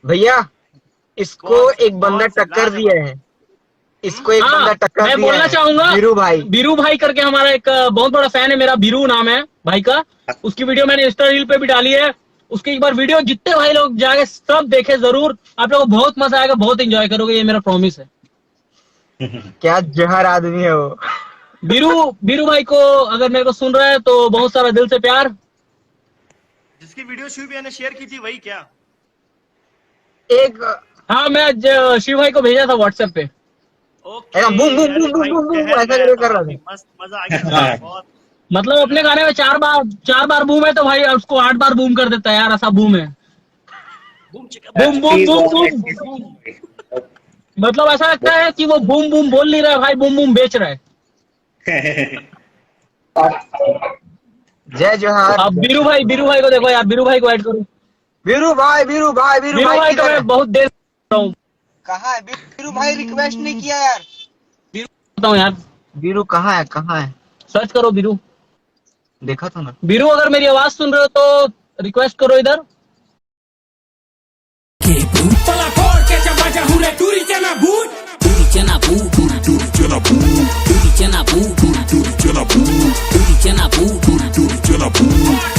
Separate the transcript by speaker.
Speaker 1: भैया इसको एक बंदा टक्कर दिया है, इसको एक बंदा टक्कर
Speaker 2: मैं
Speaker 1: दिया
Speaker 2: बोलना
Speaker 1: है।
Speaker 2: चाहूंगा, बीरू भाई करके हमारा एक बहुत बड़ा फैन है, मेरा बीरू नाम है भाई का। उसकी वीडियो मैंने इंस्टा रील पे भी डाली है। उसकी एक बार वीडियो जितने भाई लोग जाके सब देखे जरूर, आप लोगों को बहुत मजा आएगा, बहुत एंजॉय करोगे, ये मेरा प्रॉमिस है।
Speaker 1: क्या जहर आदमी है वो।
Speaker 2: बीरू भाई को अगर मेरे को सुन रहा है तो बहुत सारा दिल से प्यार।
Speaker 3: जिसकी वीडियो शिव भैया ने शेयर की थी वही क्या?
Speaker 1: एक
Speaker 2: हाँ, मैं शिव भाई को भेजा था व्हाट्सएप पे।
Speaker 3: Okay,
Speaker 1: boom boom boom boom boom boom ऐसा करके कर रहा था।
Speaker 3: मस्त, मजा आ गया बहुत।
Speaker 2: मतलब अपने गाने में 4 बार बूम है तो भाई उसको 8 बार बूम कर देता है यार, ऐसा बूम है। Boom boom boom boom. मतलब ऐसा लगता है कि वो बूम बूम बोल नहीं रहा है भाई, बूम बूम बेच रहा है।
Speaker 1: जय जोहार।
Speaker 2: अब बीरू भाई को देखो यार, बीरू भाई को ऐड करो।
Speaker 1: बीरू भाई
Speaker 2: बीरू भाई तो मैं बहुत देर से हूँ।
Speaker 1: कहाँ है बीरू भाई? रिक्वेस्ट नहीं किया यार।
Speaker 2: बताऊँ यार,
Speaker 1: बीरू कहाँ है?
Speaker 2: सर्च करो बीरू।
Speaker 1: देखा था ना।
Speaker 2: बीरू अगर मेरी आवाज सुन रहे हो तो रिक्वेस्ट करो इधर।
Speaker 4: Duri